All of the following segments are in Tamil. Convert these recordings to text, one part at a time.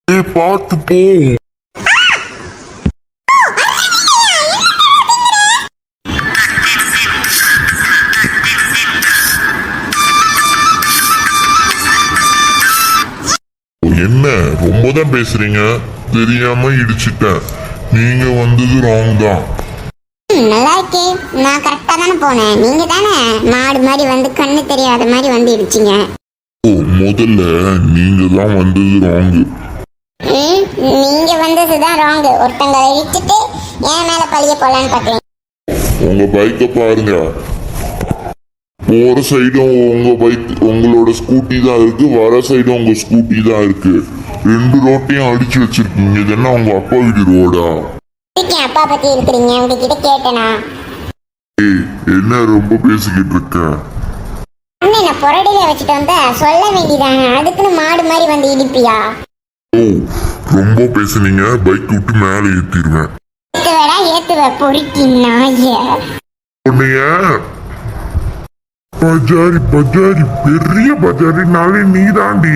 பார்த்து போ. என்ன ரொம்பதான் பேசுறீங்க? தெரியாம இடிச்சிட்டேன். நீங்க வந்தது ராங் தான். நல்லா இருக்கே, நான் கரெக்டா தானே போனேன். நீங்க தானே மாடு மாதிரி வந்து கண்ணு தெரியாத மாதிரி வந்து இடிச்சிங்க. ஓ, முதல்ல நீங்க தான் வந்தது ராங்கு. நீங்க வந்ததுதான் ராங்கு. ஒருத்தங்க இடிச்சிட்டு என் மேல பழிய போலான்னு பாக்குறேன். உங்க பைக்கை பாருங்க. போற சைடும் உங்க பைக், உங்களோட ஸ்கூட்டி தான் இருக்கு. வர சைடும் உங்க ஸ்கூட்டி தான் இருக்கு. ரெண்டு ரோட்டையும் அடிச்சு வச்சிருக்கீங்க. இது என்ன உங்க அப்பா வீடு ரோடா? அப்பா பத்தி இருக்கிறீங்க, உங்ககிட்ட கேட்டனா? என்ன ரொம்ப பேசிக்கிட்டு இருக்க? நான் பொரடியில வச்சுட்டு வந்த சொல்ல வேண்டியதாங்க. அதுக்குன்னு மாடு மாதிரி வந்து இடிப்பியா? ஓ, ரொம்ப பேசுனீங்க. பைக் விட்டு மேல ஏத்திடுவேன். ஏத்துவ பொறுக்கி நாய. பஜாரி பஜாரி பெரிய பஜாரினாலே நீ தாண்டி.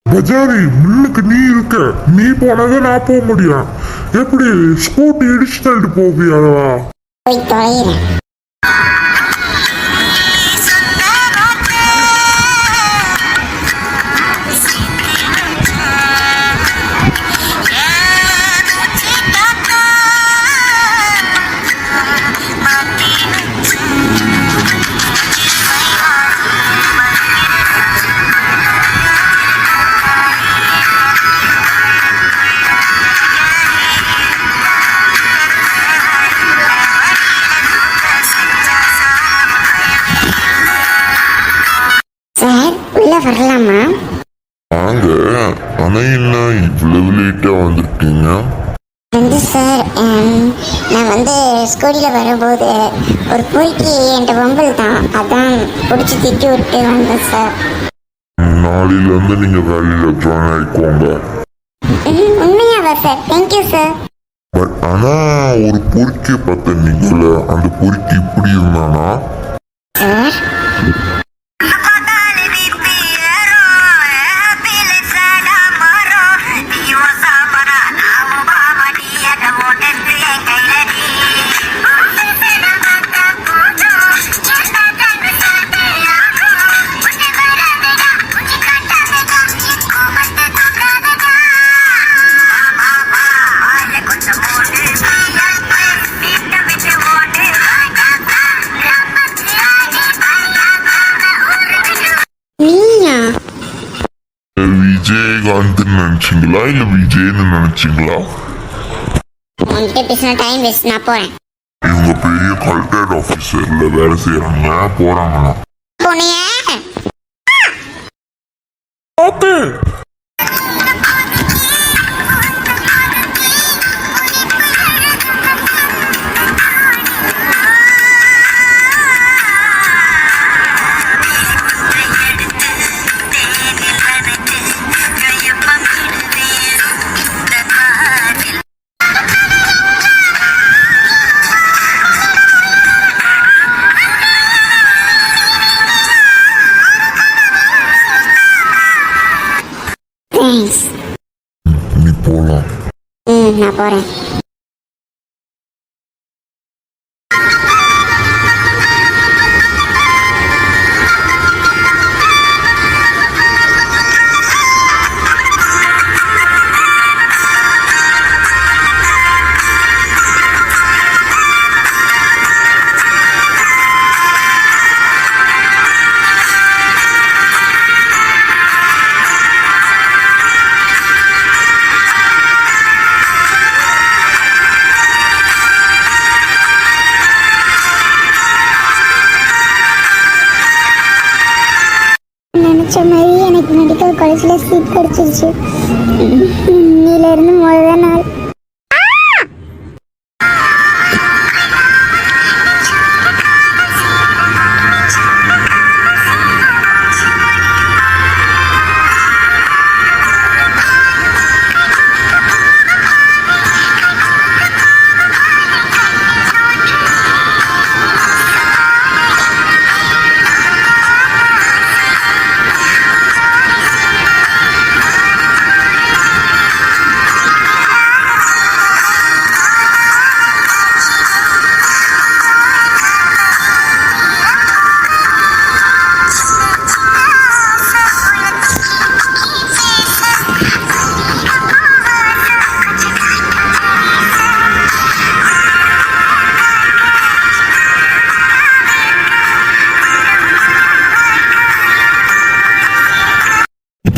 பஜாரி முன்னுக்கு நீ இருக்க. நீ போனதை நான் போக முடியும். எப்படி ஸ்கூட்டி இடிச்சு தள்ளிட்டு போவியாவா? போய் தொலைகிறேன். வரலாமா? வாங்க. ஆனா என்ன இவ்வளவு லேட்டா வந்திருக்கீங்க? சார், நான் ஸ்கூலில் வரும்போது ஒரு பொறுக்கி என்கிட்ட வம்பல் தான், அதான் பிடிச்சி திட்டி விட்டு வந்தேன் சார். நாளையில இருந்து நீங்க வேலையில ஜாயின் ஆயிக்கோங்க. உண்மையாவா சார்? Thank you sir. பட் ஆனா ஒரு பொறுக்கிய பார்த்த நீங்கள, அந்த பொறுக்கி இப்படி இருந்தானா சார்? விஜயகாந்த் நினைச்சீங்களா இல்ல விஜய்னு நினைச்சீங்களா? உங்ககிட்ட பேசின டைம் வேஸ்ட். நான் போறேன். இவங்க பெரிய கலெக்டர் ஆபீசர்ல வேலை செய்யறாங்க. போறாங்களா? போனியே. ஓகே. நீ போலாம். நான் போறேன். நினச்ச மாதிரி எனக்கு மெடிக்கல் காலேஜில் சீட் கிடச்சிருச்சு. இன்னிலேருந்து முதல் நாள்.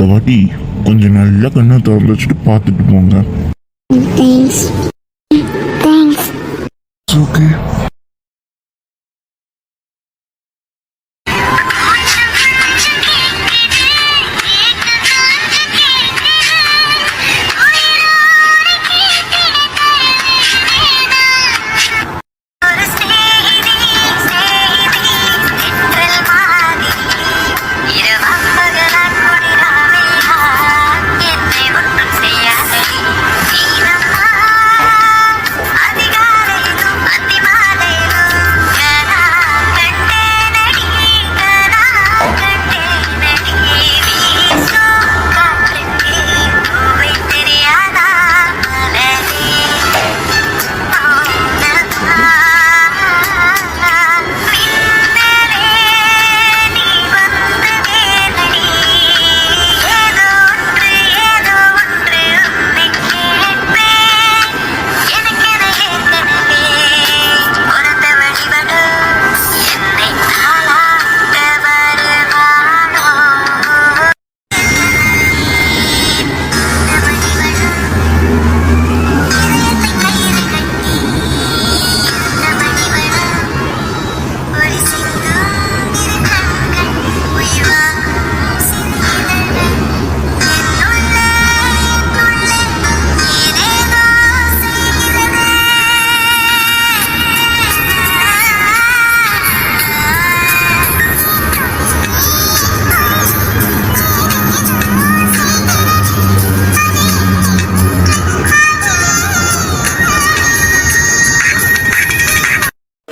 அடுத்த வாட்டி கொஞ்சம் நல்லா கண்ணை திறந்து வச்சுட்டு பார்த்துட்டு போங்க. தேங்க்ஸ். தேங்க்ஸ். ஓகே.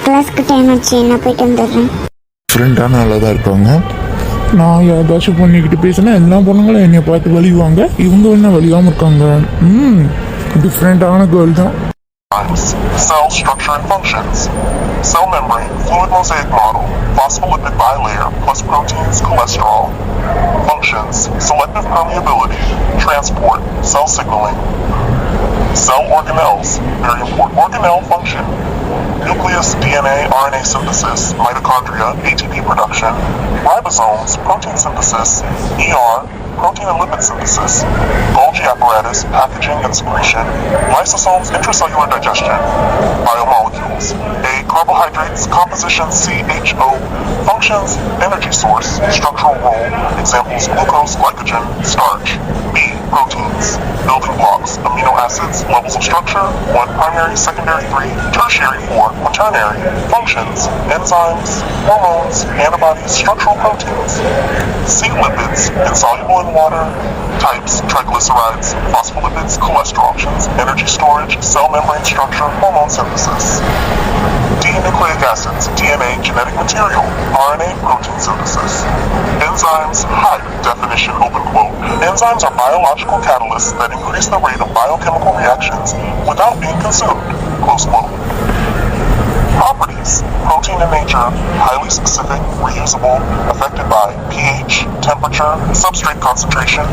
கிளாஸ்க்கு டைம் ஆச்சு, நான் போயிட்டு வந்துடுறேன். ஃப்ரெண்டாக நல்லா தான் இருக்காங்க. நான் ஏதாச்சும் பண்ணிக்கிட்டு பேசினா எல்லா பொண்ணுங்களும் என்னை பார்த்து வலிவாங்க. இவங்க என்ன வலியாமல் இருக்காங்க. டிஃப்ரெண்டான கேர்ள் தான். Cell structure and functions. Cell membrane, fluid mosaic model, phospholipid bilayer plus proteins, cholesterol. Functions, selective permeability, transport, cell signaling. Cell organelles, very important organelle function. Nucleus, DNA, RNA synthesis, mitochondria, ATP production. Ribosomes, protein synthesis, ER, protein and lipid synthesis, Golgi apparatus, packaging and secretion, lysosomes, intracellular digestion, biomolecules, A, carbohydrates, composition CHO, functions, energy source, structural role, examples glucose, glycogen, starch, B, proteins, building blocks, amino acids, levels of structure, 1 primary, secondary 3, tertiary 4, quaternary, functions, enzymes, hormones, antibodies, structural proteins, C, lipids, insoluble in water, types, triglycerides, phospholipids, cholesterol, energy storage, cell membrane structure, hormone synthesis. D, nucleic acids, DNA, genetic material, RNA, protein synthesis. Enzymes, high definition, open quote. Enzymes are biological catalysts that increase the rate of biochemical reactions without being consumed, close quote. Properties, protein in nature, highly specific, reusable, affected by pH, temperature, substrate concentration.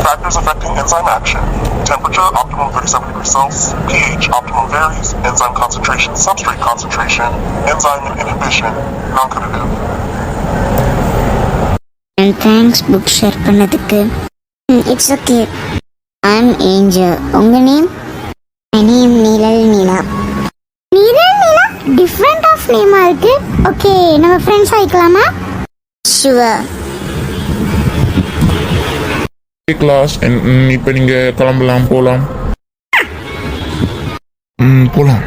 Factors affecting enzyme action. Temperature, optimum 37 degrees Celsius. pH, optimum varies. Enzyme concentration, substrate concentration. Enzyme inhibition, non-competitive. And thanks book share பண்ணதுக்கு. It's okay. I'm Angel. உங்க நேம்? My name நீலல் நீலா. நீலல் நீலா? டிஃப்ரெண்ட் ஆஃப் நேமா இருக்கு. ஓகே, நம்ம ஃப்ரெண்ட்ஸ் ஆயிக்கலாமா? Sure. கிளாஸ் இப்போ நீங்கள் கிளம்பலாம், போகலாம். போகலாம்.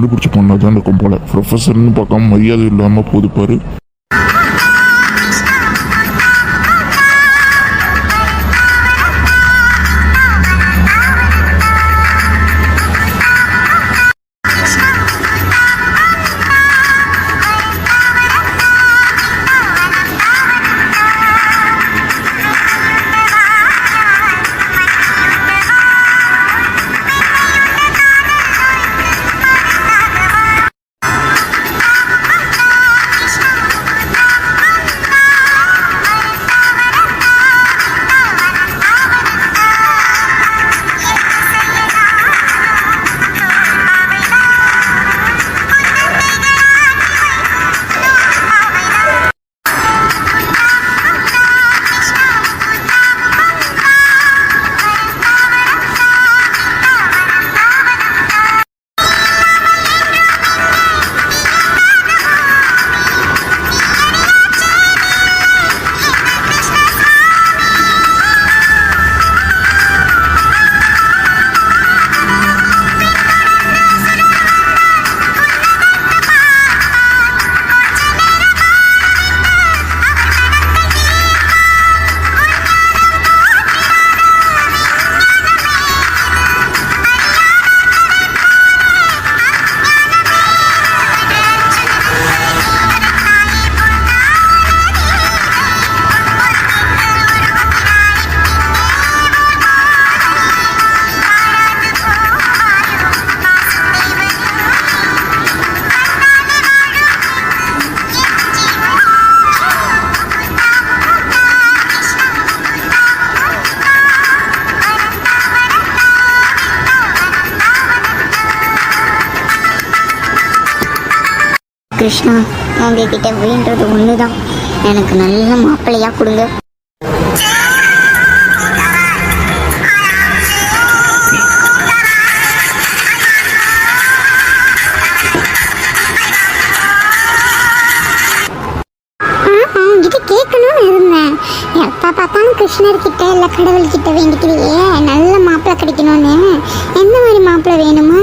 பிடிச்ச பொண்ணாக தான் இருக்கும் போல. ப்ரொஃபஸர்னு பார்க்காம மரியாதை இல்லாமல் போது பாரு. கிருஷ்ணா, உங்ககிட்ட வேண்டது ஒண்ணுதான், எனக்கு நல்ல மாப்பிள்ளையா கொடுங்க. உங்ககிட்ட கேட்கணும்னு இருந்தேன். எப்ப பார்த்தாலும் கிருஷ்ணர் கிட்ட இல்ல கடவுள் கிட்ட வேண்டிக்கிறியே நல்ல மாப்பிள்ளை கிடைக்கணும்னு. எந்த மாதிரி மாப்பிள்ளை வேணுமா?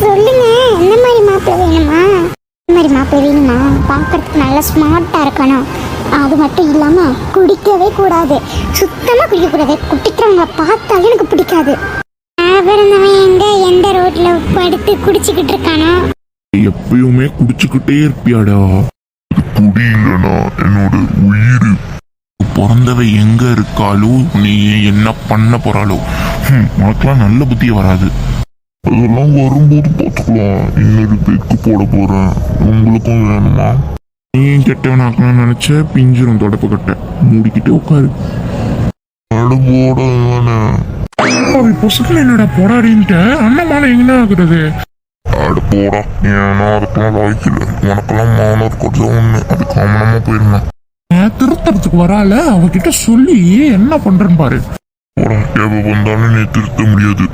சொல்லுங்க, எந்த மாதிரி மாப்பிள்ளை வேணுமா? இந்த மாதிரி மாப்பிள்ளை வேணுமா? பார்க்கறதுக்கு நல்லா ஸ்மார்ட்டா இருக்கணும். அது மட்டும் இல்லாம குடிக்கவே கூடாது, சுத்தமா குடிக்கக்கூடாது. குடிக்கிறவங்க பார்த்தாலும் எனக்கு பிடிக்காது. பிறந்தவன் எங்க எந்த ரோட்ல படுத்து குடிச்சுக்கிட்டு இருக்கானோ? எப்பயுமே குடிச்சுக்கிட்டே இருப்பியாடா. குடி இல்லைனா என்னோட உயிர். பிறந்தவ எங்க இருக்காளோ, நீ என்ன பண்ண போறாளோ, உனக்கெல்லாம் நல்ல புத்தியே வராது. அதெல்லாம் வரும்போது பார்த்துக்கலாம். இன்னொரு பெக்கு போட போறேன். உங்களுக்கும் வேணுமா? நீ கெட்டவனாக்கணும்னு நினைச்ச பிஞ்சிரும் தொடப்பு கட்ட. மூடிக்கிட்டு உட்காரு. போட வேணாம். பொசுக்கல என்னடா போராடின்ட்டு அண்ணன் எங்க ஆகுறது? அட போடா, ஏன்னா அதுக்கெல்லாம் வாய்க்கல. உனக்கெல்லாம் மாணவர் கொஞ்சம் ஒண்ணு, அது காமனமா போயிருந்தேன். திருத்தறதுக்கு வரால, அவகிட்ட சொல்லி என்ன பண்றேன்னு பாரு. போடா, எப்ப வந்தாலும் நீ திருத்த முடியாது.